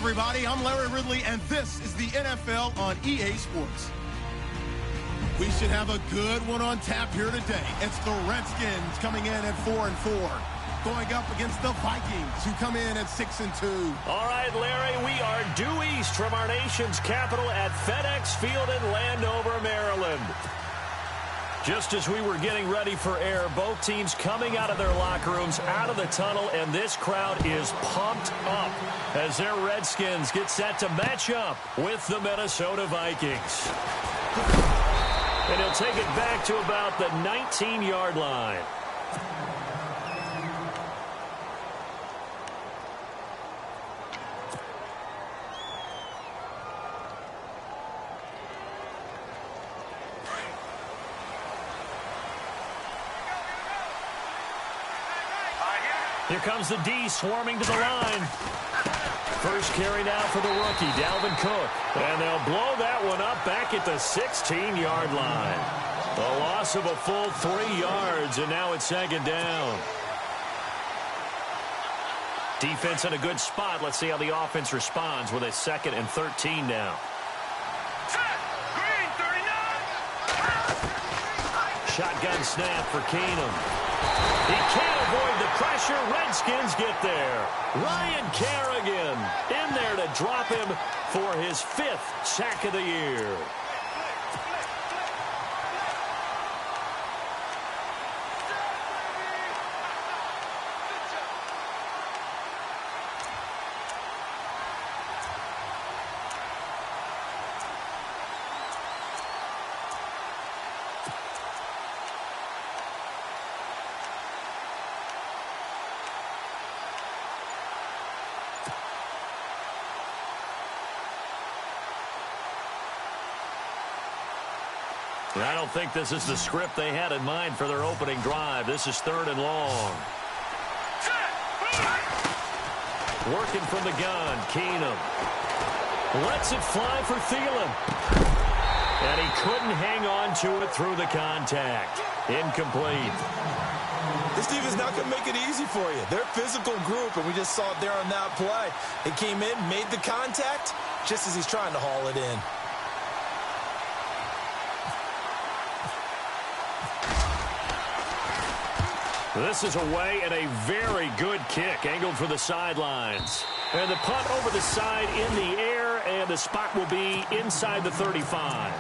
everybody. I'm Larry Ridley, and this is the NFL on EA Sports. We should have a good one on tap here today. It's the Redskins coming in at 4-4, going up against the Vikings, who come in at 6-2. All right, Larry, we are due east from our nation's capital at FedEx Field in Landover, Maryland. Just as we were getting ready for air, both teams coming out of their locker rooms, out of the tunnel, and this crowd is pumped up as their Redskins get set to match up with the Minnesota Vikings. And he'll take it back to about the 19-yard line. Here comes the D swarming to the line. First carry now for the rookie, Dalvin Cook. And they'll blow that one up back at the 16-yard line. A loss of a full 3 yards, and now it's second down. Defense in a good spot. Let's see how the offense responds with a 2nd and 13 now. Shotgun snap for Keenum. He can't avoid the pressure. Redskins get there. Ryan Kerrigan in there to drop him for his 5th sack of the year. I don't think this is the script they had in mind for their opening drive. This is 3rd and long. Working from the gun, Keenum. Lets it fly for Thielen. And he couldn't hang on to it through the contact. Incomplete. This defense not going to make it easy for you. They're a physical group, and we just saw it there on that play. He came in, made the contact, just as he's trying to haul it in. This is away and a very good kick, angled for the sidelines. And the punt over the side in the air, and the spot will be inside the 35.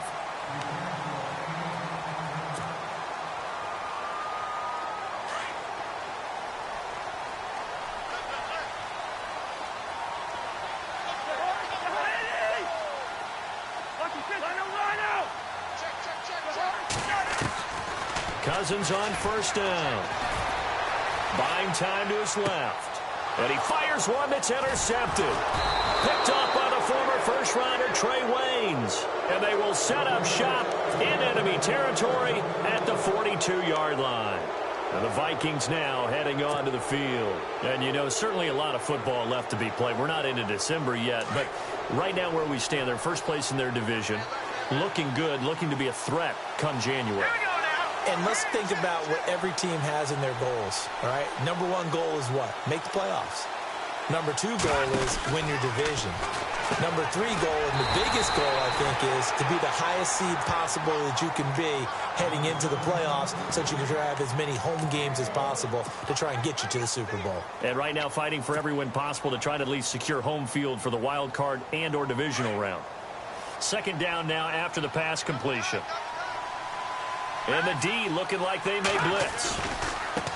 Cousins on 1st down. Buying time to his left. And he fires one that's intercepted. Picked up by the former first-rounder Trey Waynes. And they will set up shop in enemy territory at the 42-yard line. And the Vikings now heading on to the field. And, you know, certainly a lot of football left to be played. We're not into December yet, but right now where we stand, they're first place in their division. Looking good, looking to be a threat come January. And let's think about what every team has in their goals, all right? Number 1 goal is what? Make the playoffs. Number 2 goal is win your division. Number 3 goal, and the biggest goal, I think, is to be the highest seed possible that you can be heading into the playoffs so that you can have as many home games as possible to try and get you to the Super Bowl. And right now fighting for every win possible to try to at least secure home field for the wild card and or divisional round. 2nd down now after the pass completion. And the D looking like they may blitz.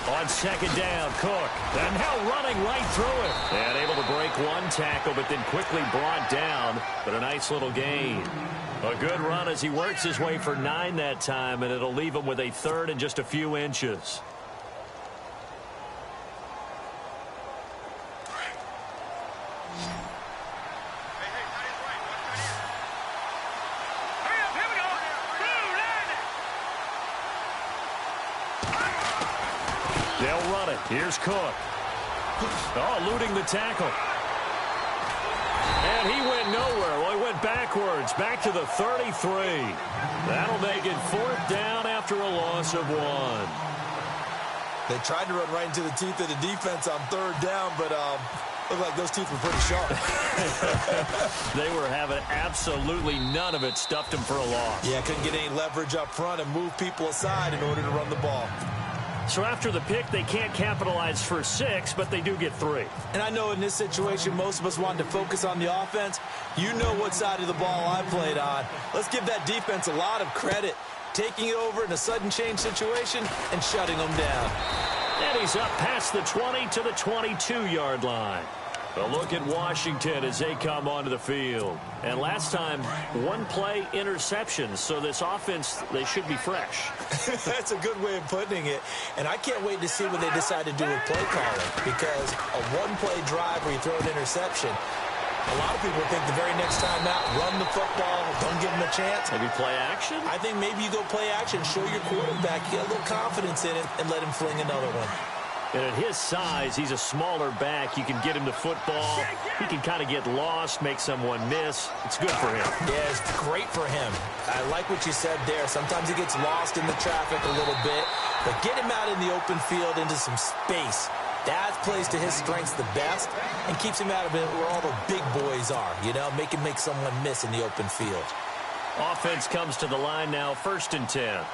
On 2nd down, Cook. And now running right through it. And able to break one tackle, but then quickly brought down. But a nice little gain. A good run as he works his way for 9 that time, and it'll leave him with a 3rd and just a few inches. They'll run it. Here's Cook. Oh, eluding the tackle. And he went nowhere. Well, he went backwards, back to the 33. That'll make it 4th down after a loss of 1. They tried to run right into the teeth of the defense on 3rd down, but Looked like those teeth were pretty sharp. They were having absolutely none of it. Stuffed him for a loss. Yeah, couldn't get any leverage up front and move people aside in order to run the ball. So after the pick, they can't capitalize for 6, but they do get 3. And I know in this situation, most of us wanted to focus on the offense. You know what side of the ball I played on. Let's give that defense a lot of credit, taking it over in a sudden change situation and shutting them down. And he's up past the 20 to the 22-yard line. A look at Washington as they come onto the field. And last time, 1-play interceptions. So this offense, they should be fresh. That's a good way of putting it. And I can't wait to see what they decide to do with play calling. Because a 1-play drive where you throw an interception, a lot of people think the very next time out, run the football, don't give them a chance. Maybe play action? I think maybe you go play action, show your quarterback, you get a little confidence in it, and let him fling another one. And at his size, he's a smaller back. You can get him to football. He can kind of get lost, make someone miss. It's good for him. Yeah, it's great for him. I like what you said there. Sometimes he gets lost in the traffic a little bit, but get him out in the open field into some space. That plays to his strengths the best and keeps him out of it where all the big boys are, you know, make someone miss in the open field. Offense comes to the line now, 1st and 10.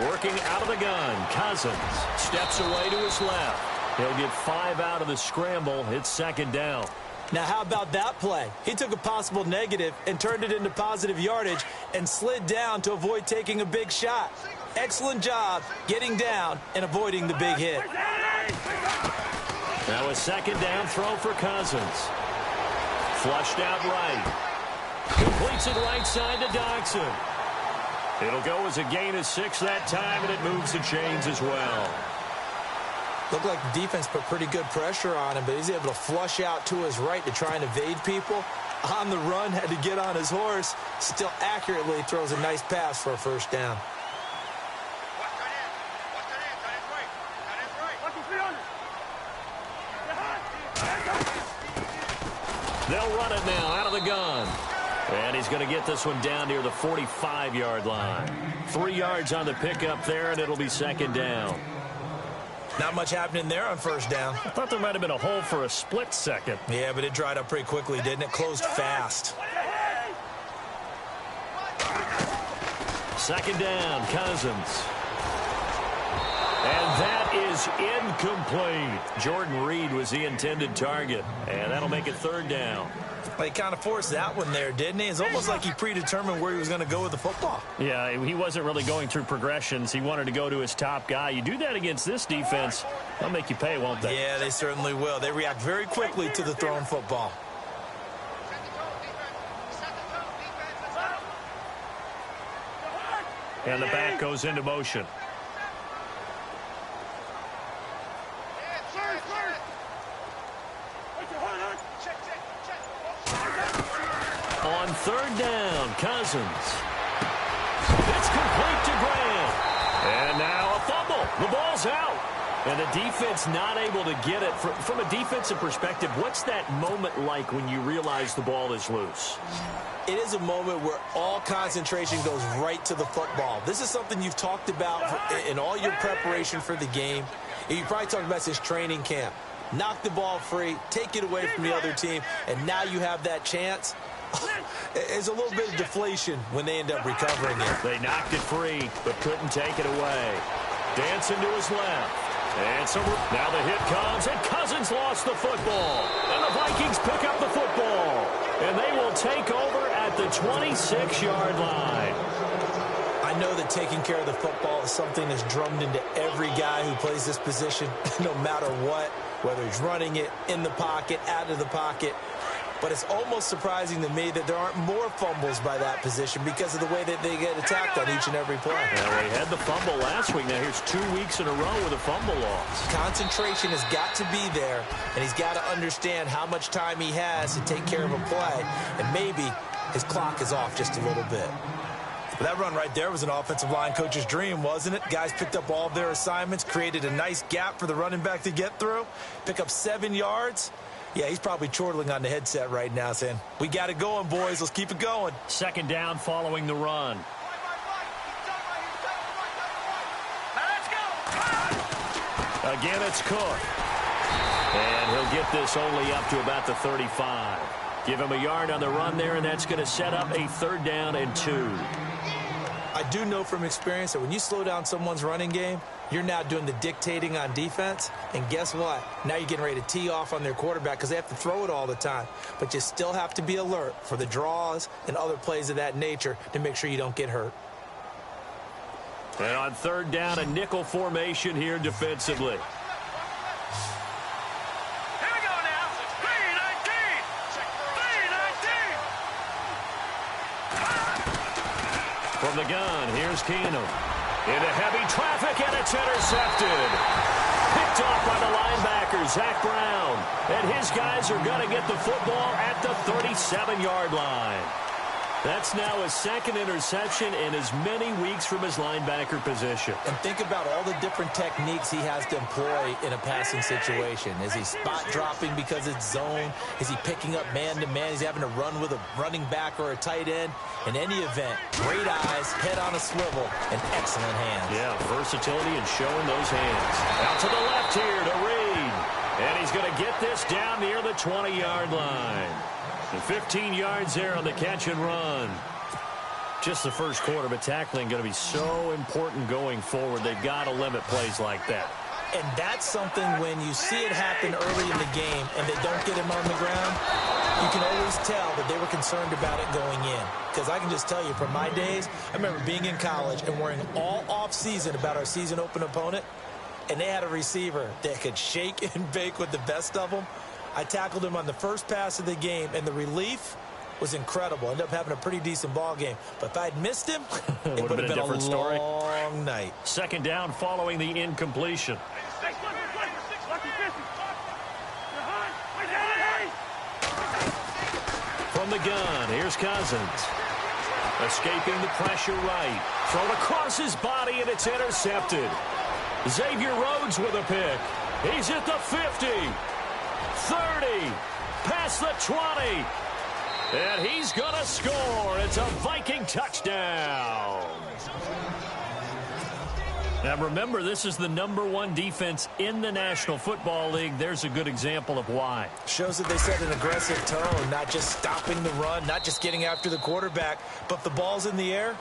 Working out of the gun, Cousins steps away to his left. He'll get 5 out of the scramble. It's 2nd down. Now, how about that play? He took a possible negative and turned it into positive yardage and slid down to avoid taking a big shot. Excellent job getting down and avoiding the big hit. Now a 2nd down throw for Cousins. Flushed out right. Completes it right side to Dodson. It'll go as a gain of 6 that time, and it moves the chains as well. Looked like the defense put pretty good pressure on him, but he's able to flush out to his right to try and evade people. On the run, had to get on his horse. Still accurately throws a nice pass for a 1st down. They'll run it now out of the gun. And he's going to get this one down near the 45-yard line. 3 yards on the pickup there, and it'll be 2nd down. Not much happening there on 1st down. I thought there might have been a hole for a split second. Yeah, but it dried up pretty quickly, didn't it? Closed fast. 2nd down, Cousins. And that is incomplete. Jordan Reed was the intended target, and that'll make it 3rd down. Well, he kind of forced that one there, didn't he? It's almost like he predetermined where he was going to go with the football. Yeah, he wasn't really going through progressions. He wanted to go to his top guy. You do that against this defense, they'll make you pay, won't they? Yeah, they certainly will. They react very quickly to the thrown football. And the back goes into motion. On 3rd down, Cousins. It's complete to Graham. And now a fumble. The ball's out. And the defense not able to get it. From a defensive perspective, what's that moment like when you realize the ball is loose? It is a moment where all concentration goes right to the football. This is something you've talked about in all your preparation for the game. You probably talked about since training camp. Knock the ball free, take it away from the other team, and now you have that chance. There's a little bit of deflation when they end up recovering it. They knocked it free, but couldn't take it away. Dancing to his left. And so now the hit comes, and Cousins lost the football. And the Vikings pick up the football. And they will take over at the 26-yard line. I know that taking care of the football is something that's drummed into every guy who plays this position, no matter what, whether he's running it, in the pocket, out of the pocket. But it's almost surprising to me that there aren't more fumbles by that position because of the way that they get attacked on each and every play. Well, he had the fumble last week. Now here's 2 weeks in a row with a fumble loss. Concentration has got to be there, and he's got to understand how much time he has to take care of a play, and maybe his clock is off just a little bit. But that run right there was an offensive line coach's dream, wasn't it? Guys picked up all of their assignments, created a nice gap for the running back to get through, pick up 7 yards. Yeah, he's probably chortling on the headset right now saying, we got it going, boys. Let's keep it going. Second down following the run. Again, it's Cook. And he'll get this only up to about the 35. Give him a yard on the run there, and that's going to set up a 3rd down and 2. I do know from experience that when you slow down someone's running game, you're now doing the dictating on defense. And guess what? Now you're getting ready to tee off on their quarterback because they have to throw it all the time. But you still have to be alert for the draws and other plays of that nature to make sure you don't get hurt. And on 3rd down, a nickel formation here defensively. From the gun, here's Keenum. Into heavy traffic, and it's intercepted. Picked off by the linebacker, Zach Brown. And his guys are going to get the football at the 37-yard line. That's now his 2nd interception in as many weeks from his linebacker position. And think about all the different techniques he has to employ in a passing situation. Is he spot dropping because it's zone? Is he picking up man-to-man? Is he having to run with a running back or a tight end? In any event, great eyes, head on a swivel, and excellent hands. Yeah, versatility and showing those hands. Out to the left here to Reed. And he's going to get this down near the 20-yard line. And 15 yards there on the catch and run. Just the first quarter, but tackling going to be so important going forward. They've got to limit plays like that. And that's something when you see it happen early in the game and they don't get him on the ground, you can always tell that they were concerned about it going in. Because I can just tell you from my days, I remember being in college and worrying all off-season about our season open opponent, and they had a receiver that could shake and bake with the best of them. I tackled him on the first pass of the game, and the relief was incredible. Ended up having a pretty decent ball game. But if I'd missed him, it would have been a different story. Long night. 2nd down following the incompletion. From the gun, here's Cousins. Escaping the pressure right. Thrown across his body, and it's intercepted. Xavier Rhodes with a pick. He's at the 50. 30, past the 20, and he's going to score. It's a Viking touchdown. Now remember, this is the #1 defense in the National Football League. There's a good example of why. Shows that they set an aggressive tone, not just stopping the run, not just getting after the quarterback, but the ball's in the air.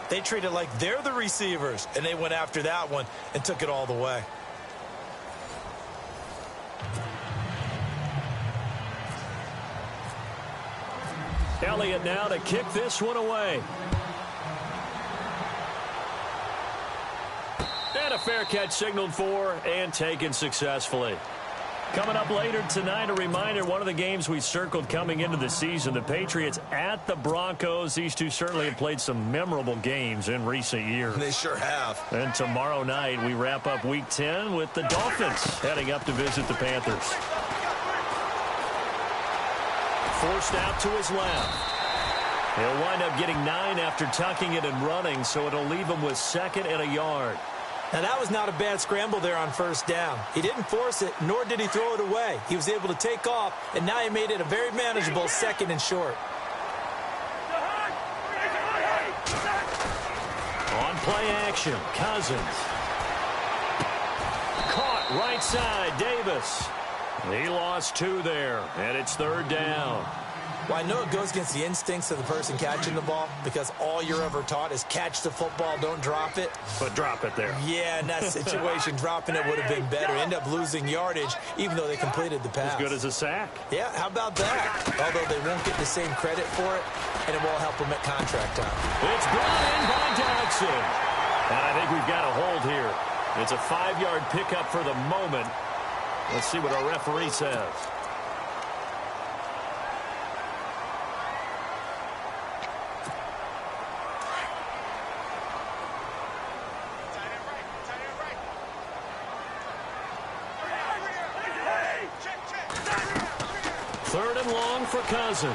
They treat it like they're the receivers, and they went after that one and took it all the way. Elliott now to kick this one away. And a fair catch signaled for and taken successfully. Coming up later tonight, a reminder, one of the games we circled coming into the season, the Patriots at the Broncos. These two certainly have played some memorable games in recent years. They sure have. And tomorrow night, we wrap up Week 10 with the Dolphins heading up to visit the Panthers. Forced out to his left. He'll wind up getting 9 after tucking it and running, so it'll leave him with 2nd and a yard. Now, that was not a bad scramble there on 1st down. He didn't force it, nor did he throw it away. He was able to take off, and now he made it a very manageable 2nd and short. On play action, Cousins. Caught right side, Davis. He lost 2 there, and it's 3rd down. Well, I know it goes against the instincts of the person catching the ball because all you're ever taught is catch the football, don't drop it. But drop it there. Yeah, in that situation, dropping it would have been better. End up losing yardage, even though they completed the pass. As good as a sack. Yeah, how about that? Although they won't get the same credit for it, and it won't help them at contract time. It's brought in by Dodson. And I think we've got a hold here. It's a 5-yard pickup for the moment. Let's see what our referee says. Third and long for Cousins.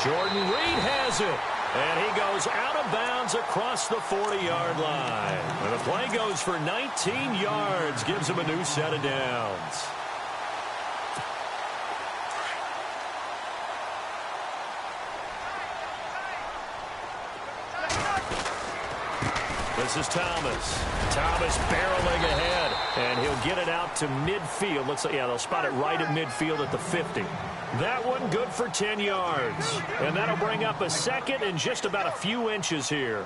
Jordan Reed has it. And he goes out of bounds across the 40-yard line. And the play goes for 19 yards. Gives him a new set of downs. This is Thomas. Thomas barreling ahead, and he'll get it out to midfield. Looks like, yeah, they'll spot it right at midfield at the 50. That one good for 10 yards. And that'll bring up a second and just about a few inches here.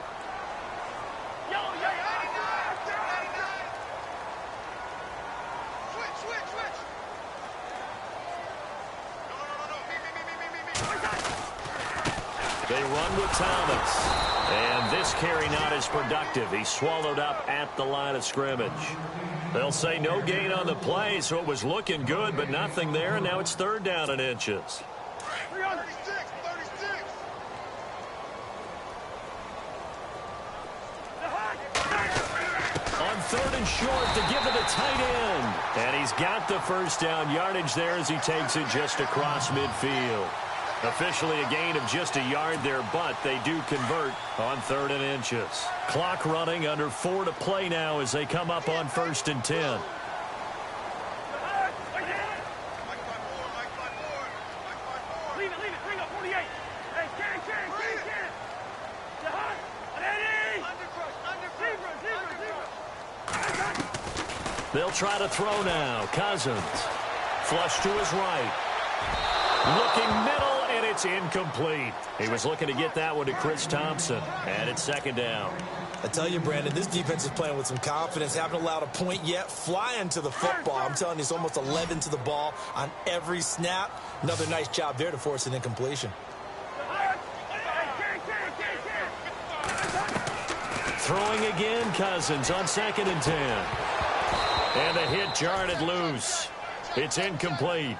They run with Thomas. And this carry not as productive. He's swallowed up at the line of scrimmage. They'll say no gain on the play, so it was looking good, but nothing there, and now it's 3rd down and inches. 36. On 3rd and short to give it a tight end. And he's got the first down yardage there as he takes it just across midfield. Officially a gain of just a yard there, but they do convert on 3rd and inches. Clock running, under 4 to play now as they come up on 1st and 10. They'll try to throw now. Cousins. Flush to his right. Looking middle, and it's incomplete. He was looking to get that one to Chris Thompson, and it's 2nd down. I tell you, Brandon, this defense is playing with some confidence. Haven't allowed a point yet. Flying to the football. I'm telling you, it's almost 11 to the ball on every snap. Another nice job there to force an incompletion. Throwing again, Cousins on 2nd and 10. And the hit jarred it loose. It's incomplete.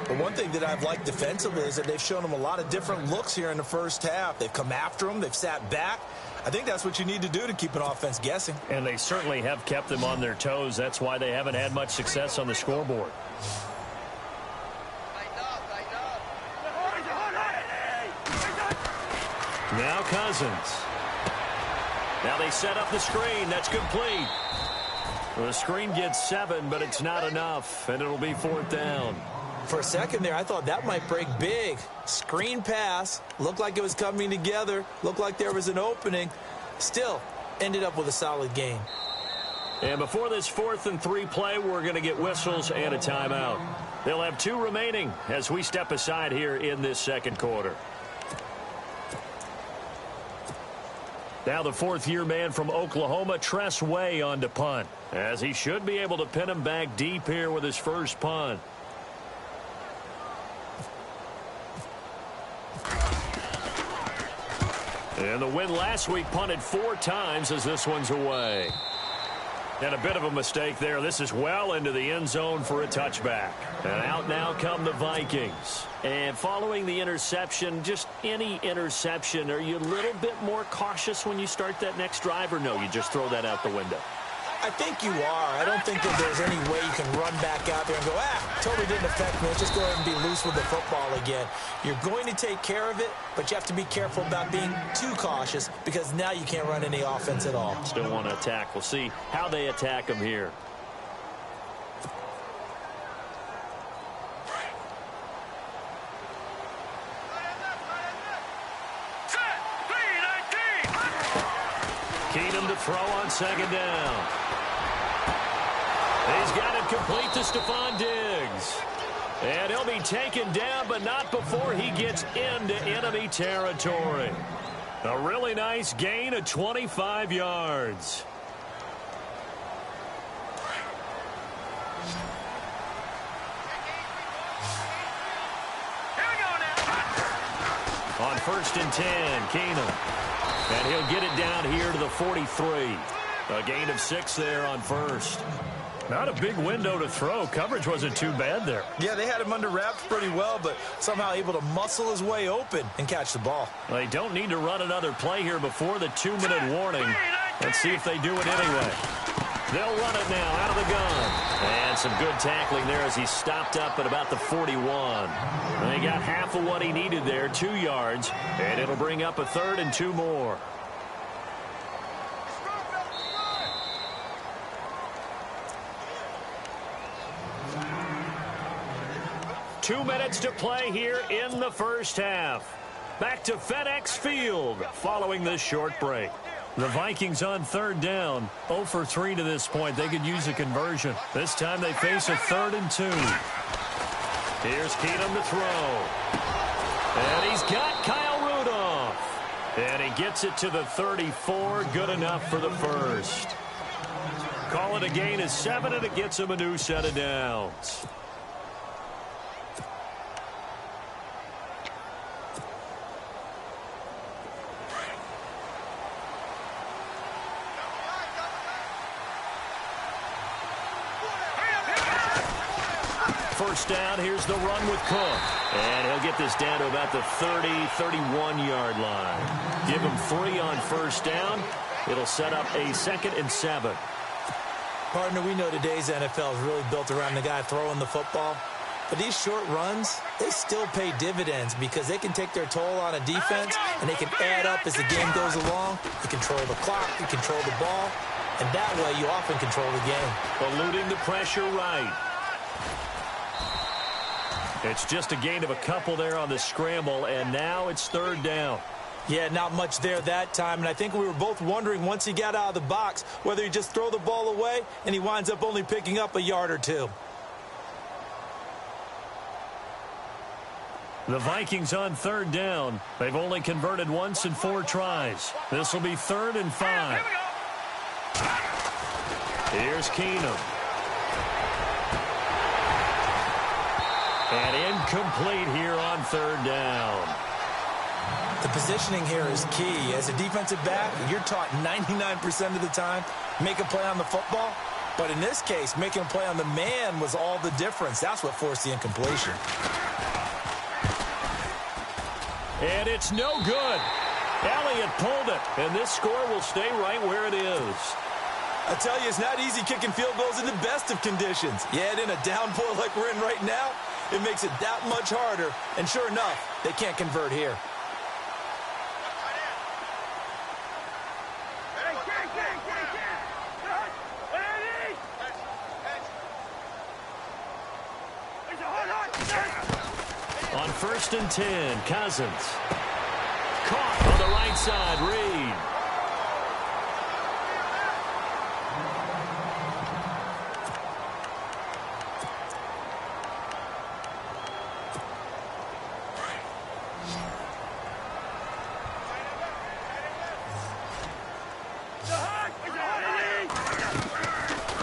But one thing that I've liked defensively is that they've shown them a lot of different looks here in the first half. They've come after them. They've sat back. I think that's what you need to do to keep an offense guessing. And they certainly have kept them on their toes. That's why they haven't had much success on the scoreboard. Now Cousins. Now they set up the screen. That's complete. The screen gets 7, but it's not enough, and it'll be 4th down. For a second there, I thought that might break big. Screen pass. Looked like it was coming together. Looked like there was an opening. Still, ended up with a solid gain. And before this 4th and 3 play, we're going to get whistles and a timeout. They'll have 2 remaining as we step aside here in this 2nd quarter. Now the 4th-year man from Oklahoma, Tress Way, on to punt, as he should be able to pin him back deep here with his first punt. And the win last week punted 4 times as this one's away. And a bit of a mistake there. This is well into the end zone for a touchback. And out now come the Vikings. And following the interception, just any interception, are you a little bit more cautious when you start that next drive, or no, you just throw that out the window? I think you are. I don't think that there's any way you can run back out there and go, totally didn't affect me. Let's just go ahead and be loose with the football again. You're going to take care of it, but you have to be careful about being too cautious because now you can't run any offense at all. Still want to attack. We'll see how they attack them here. Keenum to throw on 2nd down. He's got it complete to Stephon Diggs. And he'll be taken down, but not before he gets into enemy territory. A really nice gain of 25 yards. On 1st and 10, Keenum. And he'll get it down here to the 43. A gain of 6 there on 1st. Not a big window to throw. Coverage wasn't too bad there. Yeah, they had him under wraps pretty well, but somehow able to muscle his way open and catch the ball. Well, they don't need to run another play here before the 2-minute warning. Let's see if they do it anyway. They'll run it now out of the gun. And some good tackling there as he stopped up at about the 41. And they got half of what he needed there, 2 yards. And it'll bring up a 3rd and 2 more. Two minutes to play here in the first half. Back to FedEx Field following this short break. The Vikings on third down. 0 for 3 to this point. They could use a conversion. This time they face a 3rd and 2. Here's Keenum to throw. And he's got Kyle Rudolph. And he gets it to the 34. Good enough for the first. Call it a gain of 7, and it gets him a new set of downs. First down, here's the run with Cook. And he'll get this down to about the 30, 31-yard line. Give him 3 on first down. It'll set up a 2nd and 7. Partner, we know today's NFL is really built around the guy throwing the football. But these short runs, they still pay dividends because they can take their toll on a defense, and they can add up as the game goes along. You control the clock, you control the ball, and that way you often control the game. Eluding the pressure right. It's just a gain of a couple there on the scramble, and now it's 3rd down. Yeah, not much there that time, and I think we were both wondering once he got out of the box whether he just throw the ball away, and he winds up only picking up a yard or 2. The Vikings on 3rd down. They've only converted once in 4 tries. This will be 3rd and 5. Here's Keenum. And incomplete here on 3rd down. The positioning here is key. As a defensive back, you're taught 99% of the time, make a play on the football. But in this case, making a play on the man was all the difference. That's what forced the incompletion. And it's no good. Elliott pulled it, and this score will stay right where it is. I tell you, it's not easy kicking field goals in the best of conditions. Yet in a downpour like we're in right now, it makes it that much harder. And sure enough, they can't convert here. On 1st and 10, Cousins. Caught on the right side, Reed.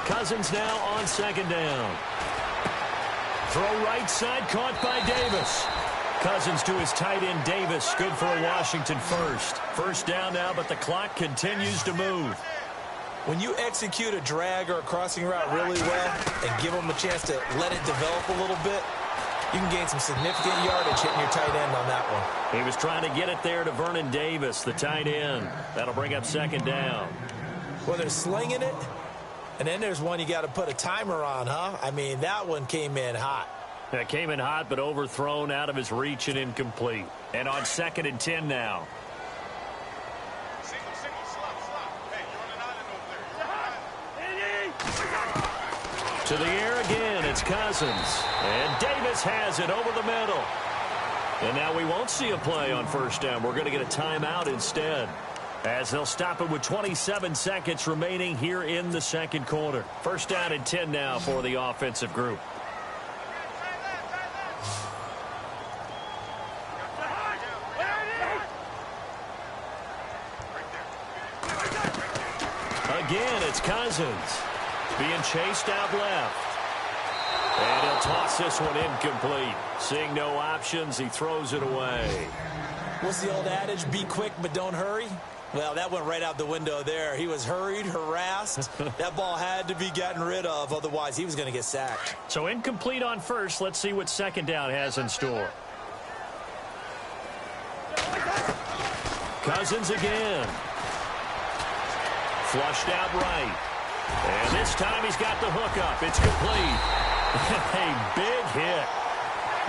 Cousins now on 2nd down. Throw right side, caught by Davis. Cousins to his tight end, Davis. Good for a Washington first. First down now, but the clock continues to move. When you execute a drag or a crossing route really well and give them a chance to let it develop a little bit, you can gain some significant yardage hitting your tight end on that one. He was trying to get it there to Vernon Davis, the tight end. That'll bring up 2nd down. Well, they're slinging it. And then there's one you got to put a timer on, huh? I mean, that one came in hot. That came in hot, but overthrown, out of his reach, and incomplete. And on 2nd and 10 now. To the air again, it's Cousins. And Davis has it over the middle. And now we won't see a play on first down. We're going to get a timeout instead, as they'll stop it with 27 seconds remaining here in the 2nd quarter. First down and 10 now for the offensive group. Again, it's Cousins being chased out left. And he'll toss this one incomplete. Seeing no options, he throws it away. What's the old adage? Be quick, but don't hurry. Well, that went right out the window there. He was hurried, harassed. That ball had to be gotten rid of, otherwise he was going to get sacked. So incomplete on first. Let's see what 2nd down has in store. Cousins again. Flushed out right. And this time he's got the hook up. It's complete. A big hit.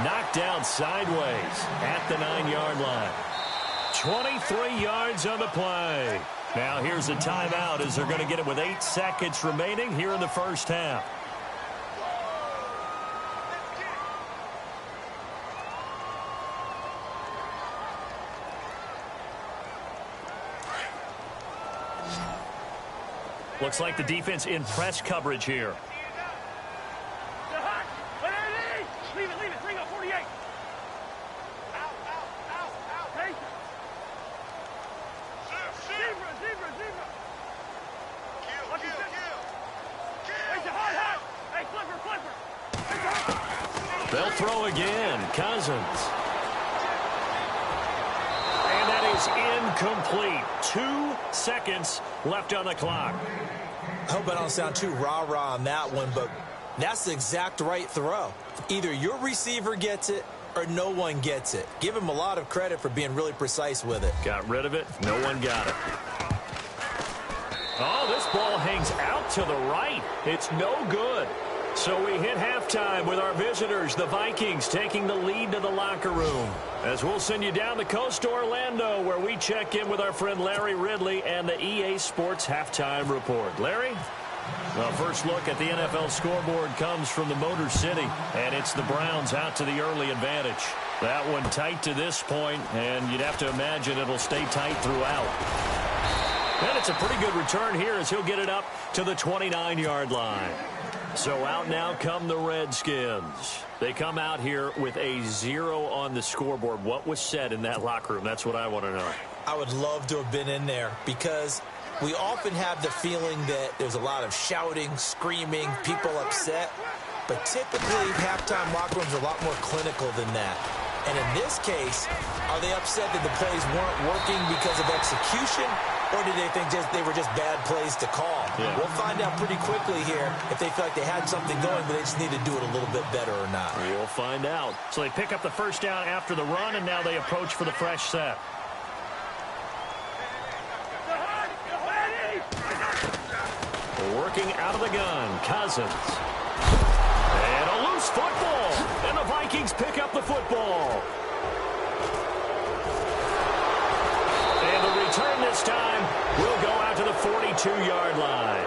Knocked down sideways at the 9-yard line. 23 yards on the play. Now here's a timeout as they're going to get it with 8 seconds remaining here in the first half. Looks like the defense in press coverage here. Leave it. Bring up 48. Out. Take it. Zebra. Kill. Hey, hard. Hey, flipper. They'll throw again. Cousins. And that is incomplete. 2 seconds left on the clock. I hope I don't sound too rah-rah on that one, but that's the exact right throw. Either your receiver gets it or no one gets it. Give him a lot of credit for being really precise with it. Got rid of it. No one got it. Oh, this ball hangs out to the right. It's no good. So we hit halftime with our visitors, the Vikings, taking the lead to the locker room. As we'll send you down the coast to Orlando, where we check in with our friend Larry Ridley and the EA Sports Halftime Report. Larry? Well, first look at the NFL scoreboard comes from the Motor City, and it's the Browns out to the early advantage. That one tight to this point, and you'd have to imagine it'll stay tight throughout. And it's a pretty good return here as he'll get it up to the 29-yard line. So out now come the Redskins. They come out here with a 0 on the scoreboard. What was said in that locker room? That's what I want to know. I would love to have been in there because we often have the feeling that there's a lot of shouting, screaming, people upset. But typically, halftime locker rooms are a lot more clinical than that. And in this case, are they upset that the plays weren't working because of execution? Or did they think they were just bad plays to call? Yeah. We'll find out pretty quickly here if they feel like they had something going, but they just need to do it a little bit better or not. We'll find out. So they pick up the first down after the run, and now they approach for the fresh set. Working out of the gun, Cousins. And a loose football. And the Vikings pick up the football. And the return this time will go out to the 42-yard line.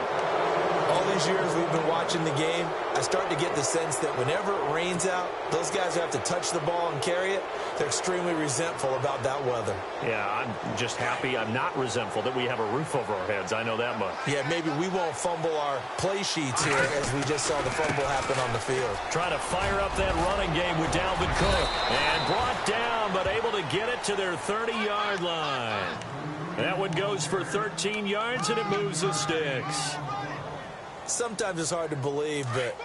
All these years we've been watching the game, I start to get the sense that whenever it rains out, those guys who have to touch the ball and carry it, they're extremely resentful about that weather. Yeah, I'm just happy I'm not resentful that we have a roof over our heads. I know that much. Yeah, maybe we won't fumble our play sheets here as we just saw the fumble happen on the field. Trying to fire up that running game with Dalvin Cook. And brought down, but able to get it to their 30-yard line. That one goes for 13 yards, and it moves the sticks. Sometimes it's hard to believe, but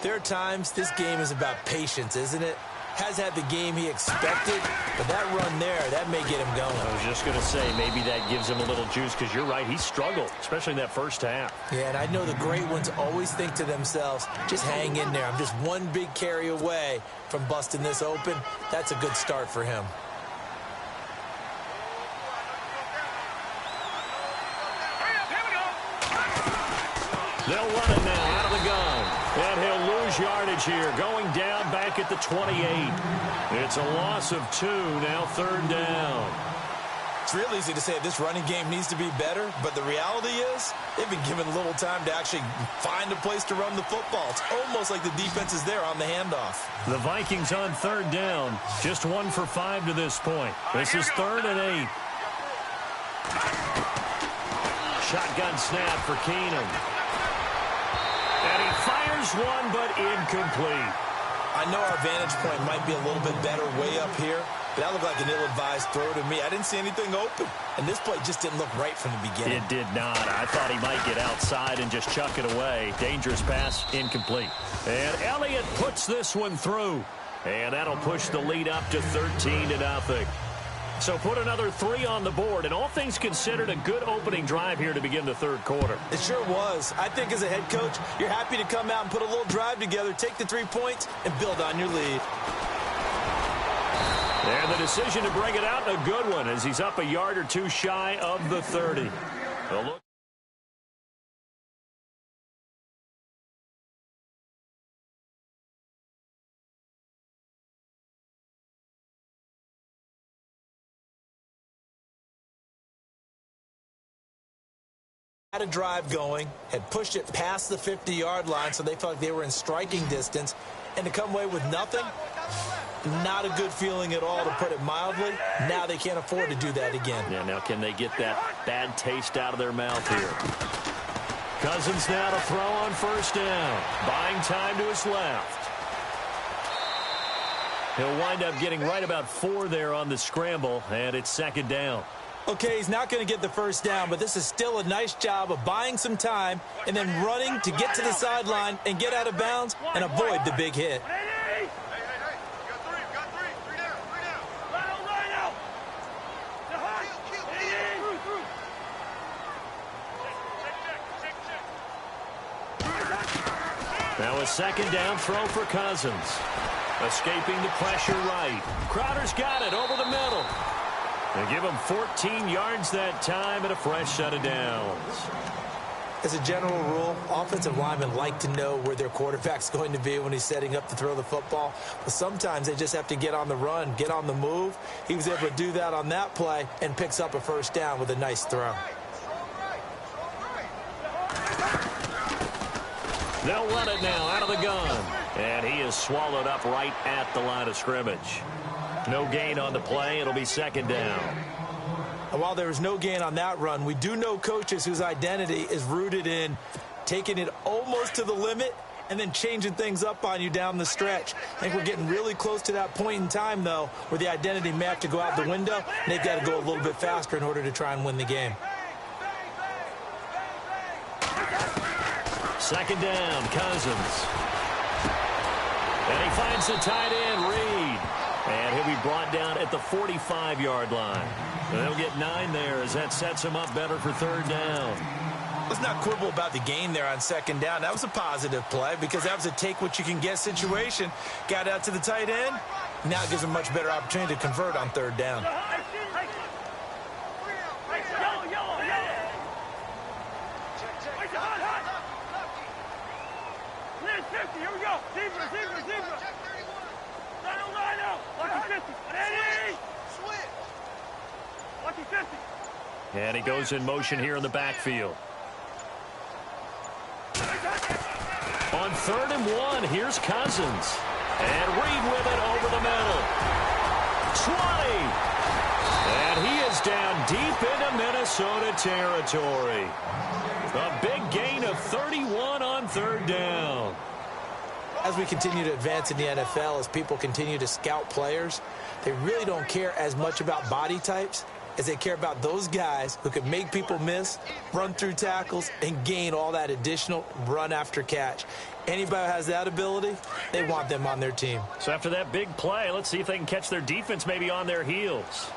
there are times this game is about patience, isn't it? Has had the game he expected, but that run there, that may get him going. I was just going to say, maybe that gives him a little juice, because you're right, he struggled, especially in that first half. Yeah, and I know the great ones always think to themselves, just hang in there. I'm just one big carry away from busting this open. That's a good start for him. They'll run it now out of the gun. And he'll lose yardage here, going down back at the 28. It's a loss of 2, now third down. It's real easy to say this running game needs to be better, but the reality is they've been given little time to actually find a place to run the football. It's almost like the defense is there on the handoff. The Vikings on third down, just 1 for 5 to this point. This is 3rd and 8. Shotgun snap for Keenum. And he fires one, but incomplete. I know our vantage point might be a little bit better way up here, but that looked like an ill-advised throw to me. I didn't see anything open, and this play just didn't look right from the beginning. It did not. I thought he might get outside and just chuck it away. Dangerous pass, incomplete. And Elliott puts this one through, and that'll push the lead up to 13-0. So put another 3 on the board, and all things considered, a good opening drive here to begin the third quarter. It sure was. I think as a head coach, you're happy to come out and put a little drive together, take the 3 points, and build on your lead. And the decision to bring it out, a good one, as he's up a yard or 2 shy of the 30. A look. Had a drive going, had pushed it past the 50-yard line, so they felt like they were in striking distance, and to come away with nothing, not a good feeling at all, to put it mildly. Now they can't afford to do that again. Yeah, now can they get that bad taste out of their mouth here? Cousins now to throw on first down. Buying time to his left. He'll wind up getting right about 4 there on the scramble, and it's second down. Okay, he's not going to get the first down, but this is still a nice job of buying some time and then running to get to the sideline and get out of bounds and avoid the big hit. Hey, you got three. Three down. Line out. The high. Through. Now a second down throw for Cousins. Escaping the pressure right. Crowder's got it over the middle. They give him 14 yards that time and a fresh set of downs. As a general rule, offensive linemen like to know where their quarterback's going to be when he's setting up to throw the football. But sometimes they just have to get on the run, get on the move. He was able to do that on that play and picks up a first down with a nice throw. They'll run it now out of the gun. And he is swallowed up right at the line of scrimmage. No gain on the play. It'll be second down. And while there was no gain on that run, we do know coaches whose identity is rooted in taking it almost to the limit and then changing things up on you down the stretch. I think we're getting really close to that point in time, though, where the identity may have to go out the window, and they've got to go a little bit faster in order to try and win the game. Second down, Cousins. And he finds the tight end, Reed. And he'll be brought down at the 45-yard line. And they'll get 9 there as that sets him up better for third down. Let's not quibble about the gain there on second down. That was a positive play because that was a take-what-you-can-get situation. Got out to the tight end. Now it gives him a much better opportunity to convert on third down. Here we go. Zebra. Line out. Lucky 50. Ready? Switch. Lucky 50. And he goes in motion here in the backfield. On 3rd and 1, here's Cousins. And Reed with it over the middle. 20. And he is down deep into Minnesota territory. A big gain of 31 on third down. As we continue to advance in the NFL, as people continue to scout players, they really don't care as much about body types as they care about those guys who can make people miss, run through tackles, and gain all that additional run after catch. Anybody who has that ability, they want them on their team. So after that big play, let's see if they can catch their defense maybe on their heels.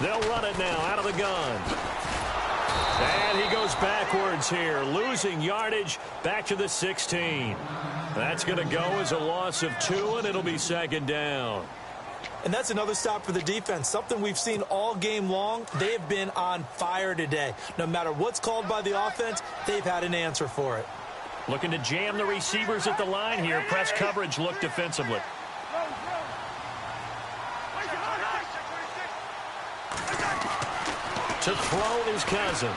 They'll run it now out of the gun. And he goes backwards here, losing yardage back to the 16. That's going to go as a loss of 2, and it'll be second down. And that's another stop for the defense, something we've seen all game long. They have been on fire today. No matter what's called by the offense, they've had an answer for it. Looking to jam the receivers at the line here. Press coverage look defensively. To throw is Cousins.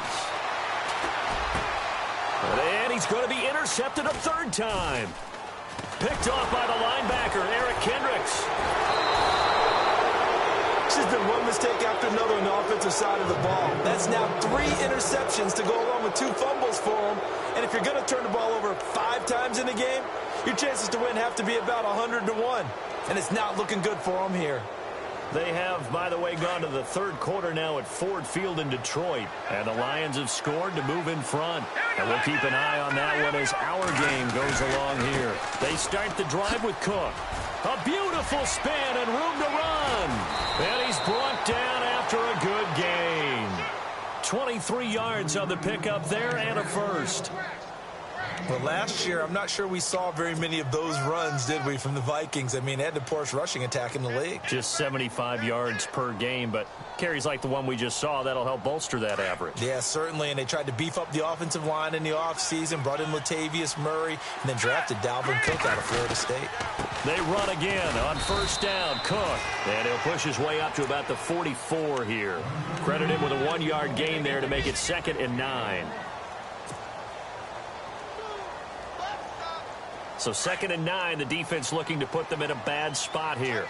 And he's going to be intercepted a 3rd time. Picked off by the linebacker, Eric Kendricks. This has been one mistake after another on the offensive side of the ball. That's now 3 interceptions to go along with 2 fumbles for him. And if you're going to turn the ball over 5 times in a game, your chances to win have to be about 100-1. And it's not looking good for him here. They have, by the way, gone to the 3rd quarter now at Ford Field in Detroit. And the Lions have scored to move in front. And we'll keep an eye on that one as our game goes along here. They start the drive with Cook. A beautiful spin and room to run. And he's brought down after a good gain. 23 yards on the pickup there and a first. Well, last year, I'm not sure we saw very many of those runs, did we, from the Vikings? I mean, they had the poorest rushing attack in the league. Just 75 yards per game, but carries like the one we just saw, that'll help bolster that average. Yeah, certainly, and they tried to beef up the offensive line in the offseason, brought in Latavius Murray, and then drafted Dalvin Cook out of Florida State. They run again on first down, Cook, and he'll push his way up to about the 44 here. Credit him with a 1-yard gain there to make it 2nd and 9. So 2nd and 9, the defense looking to put them in a bad spot here.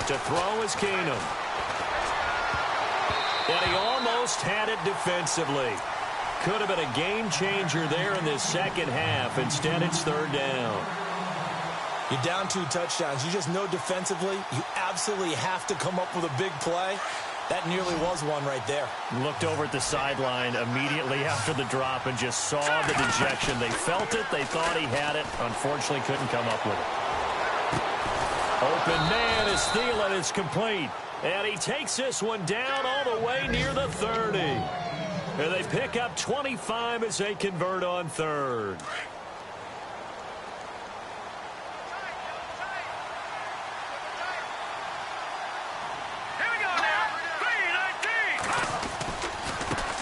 To throw is Keenum. And he almost had it defensively. Could have been a game changer there in this second half. Instead, it's third down. You're down 2 touchdowns. You just know defensively you absolutely have to come up with a big play. That nearly was one right there. Looked over at the sideline immediately after the drop and just saw the dejection. They felt it. They thought he had it. Unfortunately, couldn't come up with it. Open man is Thielen. It's complete. And he takes this one down all the way near the 30. And they pick up 25 as they convert on third.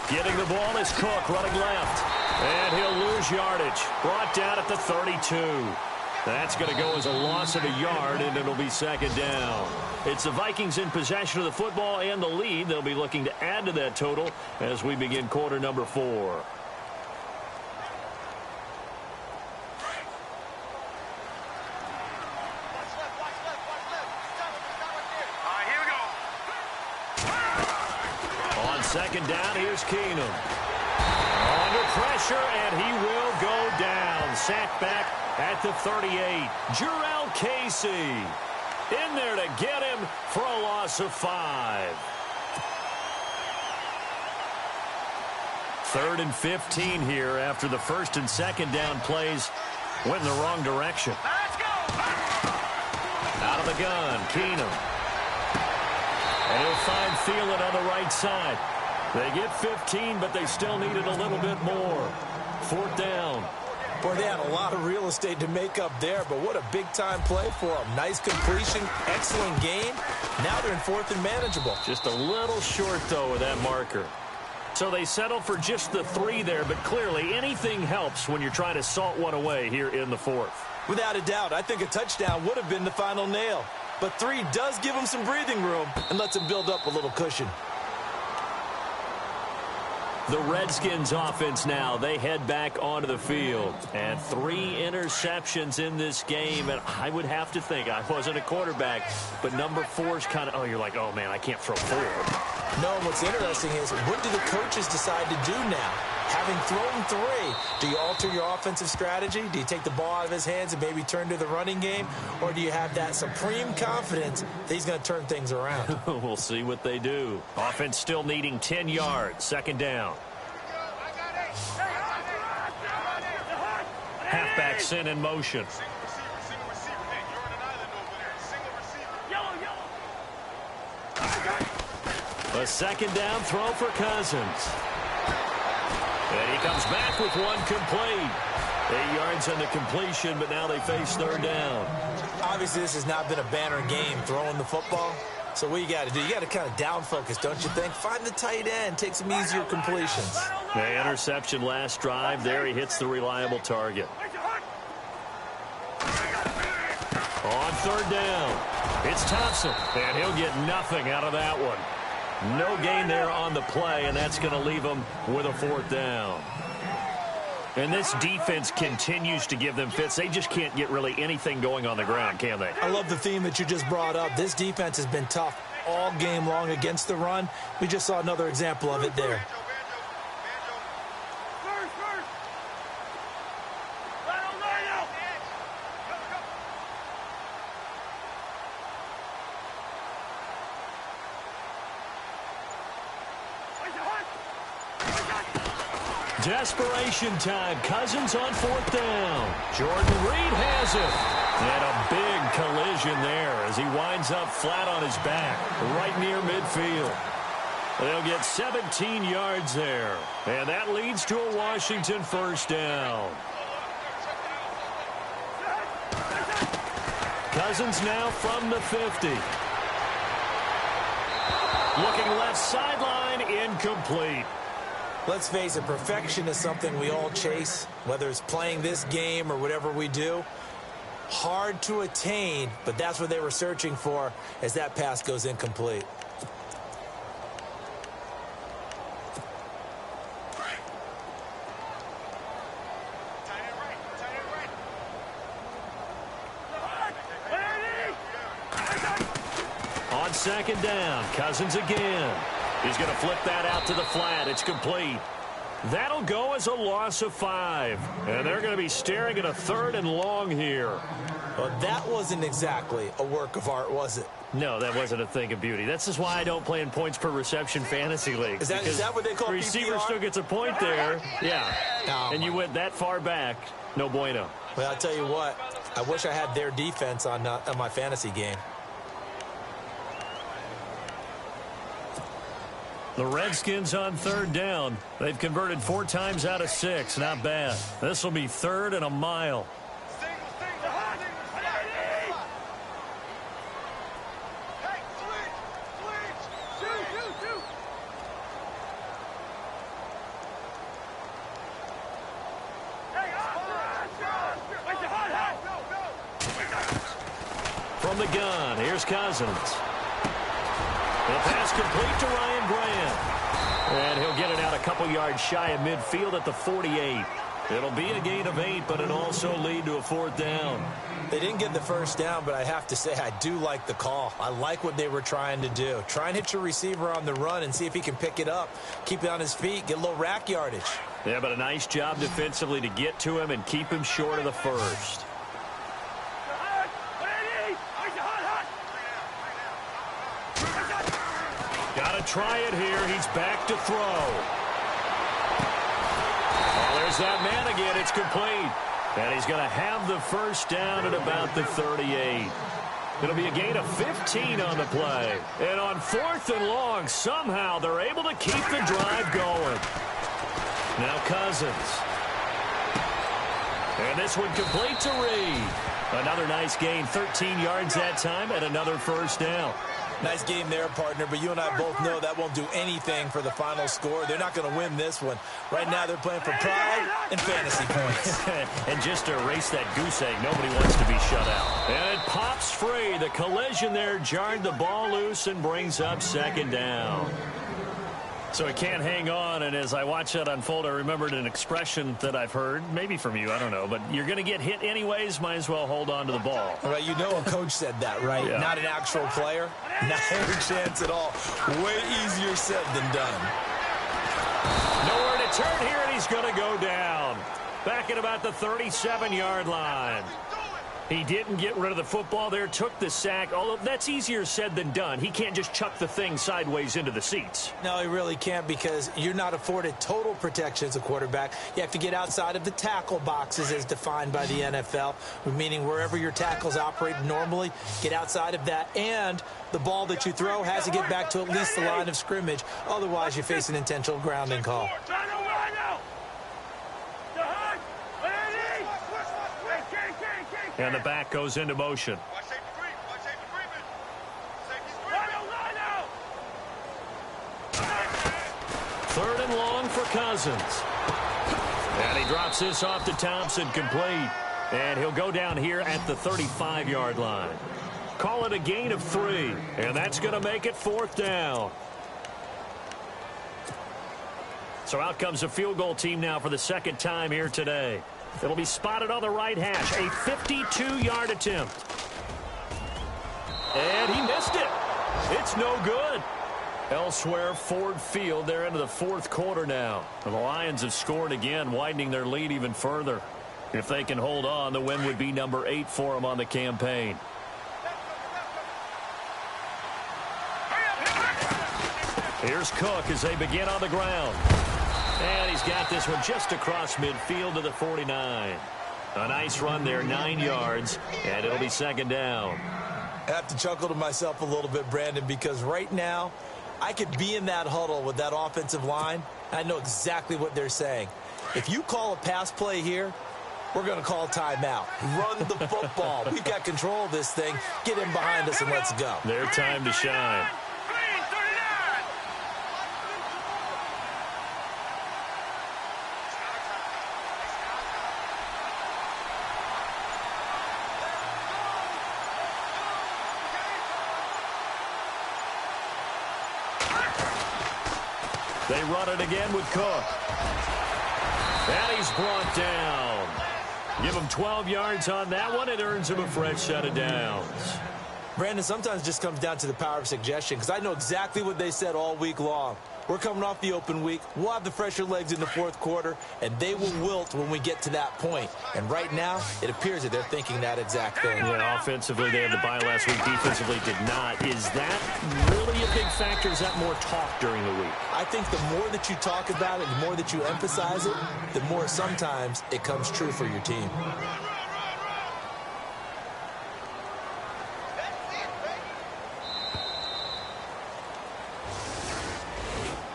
Getting the ball is Cook running left. And he'll lose yardage. Brought down at the 32. That's going to go as a loss of a yard, and it'll be second down. It's the Vikings in possession of the football and the lead. They'll be looking to add to that total as we begin quarter number 4. Second down, here's Keenum. Under pressure, and he will go down. Sacked back at the 38. Jurrell Casey in there to get him for a loss of 5. 3rd and 15 here after the first and second down plays went in the wrong direction. Let's go! Out of the gun, Keenum. And he'll find Thielen on the right side. They get 15, but they still needed a little bit more. 4th down. Boy, they had a lot of real estate to make up there, but what a big-time play for them. Nice completion, excellent game. Now they're in 4th and manageable. Just a little short, though, of that marker. So they settle for just the 3 there, but clearly anything helps when you're trying to salt one away here in the 4th. Without a doubt, I think a touchdown would have been the final nail. But 3 does give them some breathing room and lets them build up a little cushion. The Redskins offense now, they head back onto the field. And 3 interceptions in this game. And I would have to think, I wasn't a quarterback, but number 4 is kind of, oh, you're like, oh, man, I can't throw 4. No, what's interesting is, what do the coaches decide to do now? Having thrown 3, do you alter your offensive strategy? Do you take the ball out of his hands and maybe turn to the running game? Or do you have that supreme confidence that he's going to turn things around? We'll see what they do. Offense still needing 10 yards. Second down. Halfback sent in motion. A second down throw for Cousins. And he comes back with one complete. 8 yards on the completion, but now they face third down. Obviously, this has not been a banner game throwing the football. So what you got to do, you got to kind of down focus, don't you think? Find the tight end, take some easier completions. The interception last drive. There he hits the reliable target. On third down, it's Thompson, and he'll get nothing out of that one. No gain there on the play, and that's going to leave them with a 4th down. And this defense continues to give them fits. They just can't get really anything going on the ground, can they? I love the theme that you just brought up. This defense has been tough all game long against the run. We just saw another example of it there. Desperation time. Cousins on 4th down. Jordan Reed has it. And a big collision there as he winds up flat on his back right near midfield. They'll get 17 yards there. And that leads to a Washington 1st down. Cousins now from the 50. Looking left sideline, incomplete. Let's face it, perfection is something we all chase, whether it's playing this game or whatever we do. Hard to attain, but that's what they were searching for as that pass goes incomplete. second down. Cousins again. He's going to flip that out to the flat. It's complete. That'll go as a loss of 5. And they're going to be staring at a 3rd and long here. Well, that wasn't exactly a work of art, was it? No, that wasn't a thing of beauty. That's just why I don't play in points per reception fantasy leagues. Is that what they call the receiver PPR? still gets a point there. Yeah. Oh, and you went that far back. No bueno. Well, I'll tell you what. I wish I had their defense on my fantasy game. The Redskins on 3rd down. They've converted 4 times out of 6. Not bad. This will be 3rd and a mile. From the gun, here's Cousins. The pass complete to Ryan Grant. And he'll get it out a couple yards shy of midfield at the 48. It'll be a gain of 8, but it'll also lead to a 4th down. They didn't get the first down, but I have to say I do like the call. I like what they were trying to do. Try and hit your receiver on the run and see if he can pick it up. Keep it on his feet. Get a little rack yardage. Yeah, but a nice job defensively to get to him and keep him short of the first. Got to try it here. He's back to throw. Oh, there's that man again. It's complete. And he's going to have the first down at about the 38. It'll be a gain of 15 on the play. And on 4th and long, somehow they're able to keep the drive going. Now Cousins. And this one complete to Reed. Another nice gain, 13 yards that time, and another first down. Nice game there, partner, but you and I both know that won't do anything for the final score. They're not going to win this one. Right now, they're playing for pride and fantasy points. And just to erase that goose egg, nobody wants to be shut out. And it pops free. The collision there jarred the ball loose and brings up 2nd down. So it can't hang on, and as I watch that unfold, I remembered an expression that I've heard, maybe from you, I don't know, but you're going to get hit anyways, might as well hold on to the ball. Right, you know a coach said that, right? Yeah. Not an actual player. Not a chance at all. Way easier said than done. Nowhere to turn here, and he's going to go down. Back at about the 37-yard line. He didn't get rid of the football there, took the sack, although that's easier said than done. He can't just chuck the thing sideways into the seats. No, he really can't because you're not afforded total protection as a quarterback. You have to get outside of the tackle boxes as defined by the NFL, meaning wherever your tackles operate normally, get outside of that, and the ball that you throw has to get back to at least the line of scrimmage. Otherwise, you face an intentional grounding call. And the back goes into motion. Third and long for Cousins. And he drops this off to Thompson, complete. And he'll go down here at the 35-yard line. Call it a gain of 3. And that's going to make it 4th down. So out comes a field goal team now for the 2nd time here today. It'll be spotted on the right hash. A 52-yard attempt. And he missed it. It's no good. Elsewhere, Ford Field, they're into the 4th quarter now. And the Lions have scored again, widening their lead even further. If they can hold on, the win would be number 8 for them on the campaign. Here's Cook as they begin on the ground. And he's got this one just across midfield to the 49. A nice run there, 9 yards, and it'll be 2nd down. I have to chuckle to myself a little bit, Brandon, because right now I could be in that huddle with that offensive line. I know exactly what they're saying. If you call a pass play here, we're going to call timeout. Run the football. We've got control of this thing. Get in behind us and let's go. Their time to shine. They run it again with Cook. And he's brought down. Give him 12 yards on that one. It earns him a fresh set of downs. Brandon, sometimes it just comes down to the power of suggestion, because I know exactly what they said all week long. We're coming off the open week. We'll have the fresher legs in the fourth quarter, and they will wilt when we get to that point. And right now, it appears that they're thinking that exact thing. Yeah, offensively, they had the bye last week. Defensively, did not. Is that really a big factor? Is that more talk during the week? I think the more that you talk about it, the more that you emphasize it, the more sometimes it comes true for your team.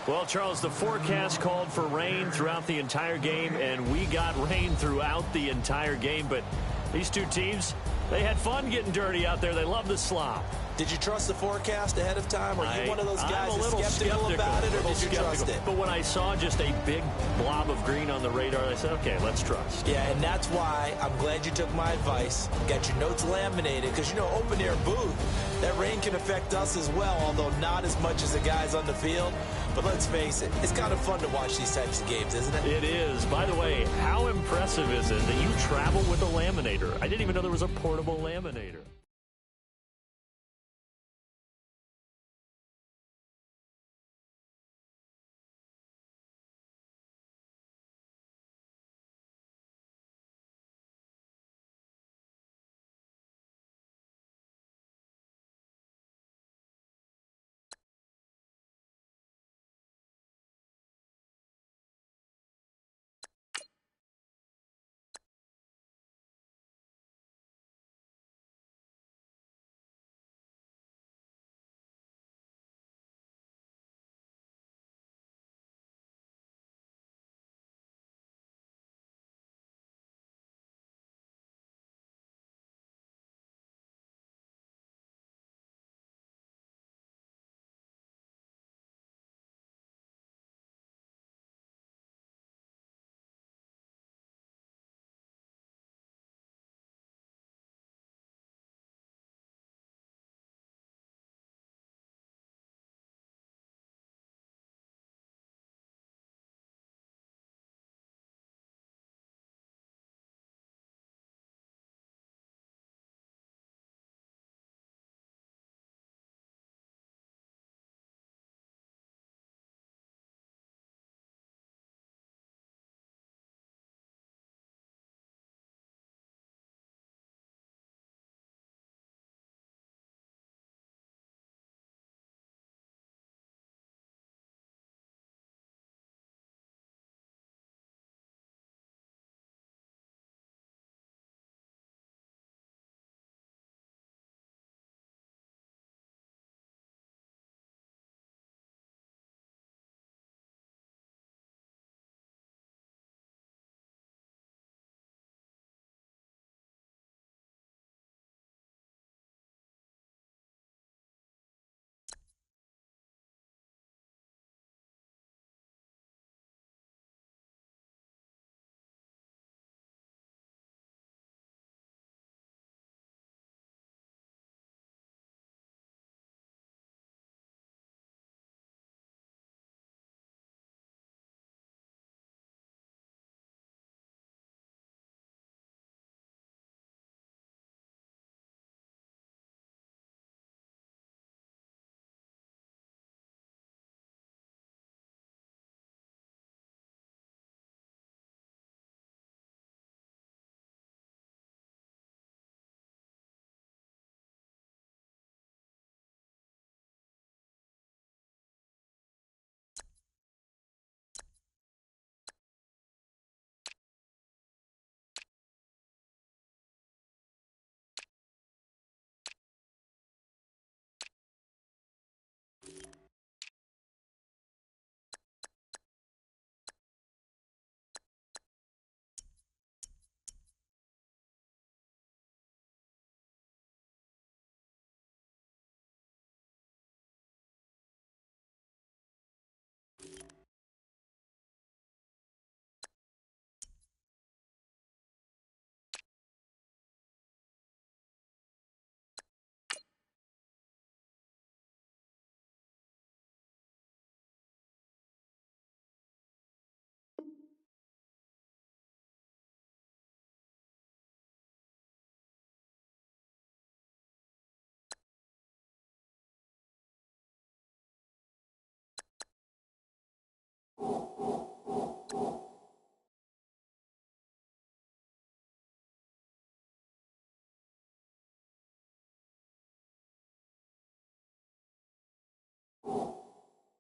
Well, Charles, the forecast called for rain throughout the entire game, and we got rain throughout the entire game. But these two teams, they had fun getting dirty out there. They love the slop. Did you trust the forecast ahead of time? Are you one of those guys I'm a little skeptical about it, or did you trust it? But when I saw just a big blob of green on the radar, I said, okay, let's trust. Yeah, and that's why I'm glad you took my advice. Got your notes laminated, because, you know, open-air booth, that rain can affect us as well, although not as much as the guys on the field. But let's face it, it's kind of fun to watch these types of games, isn't it? It is. By the way, how impressive is it that you travel with a laminator? I didn't even know there was a portable laminator.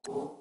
You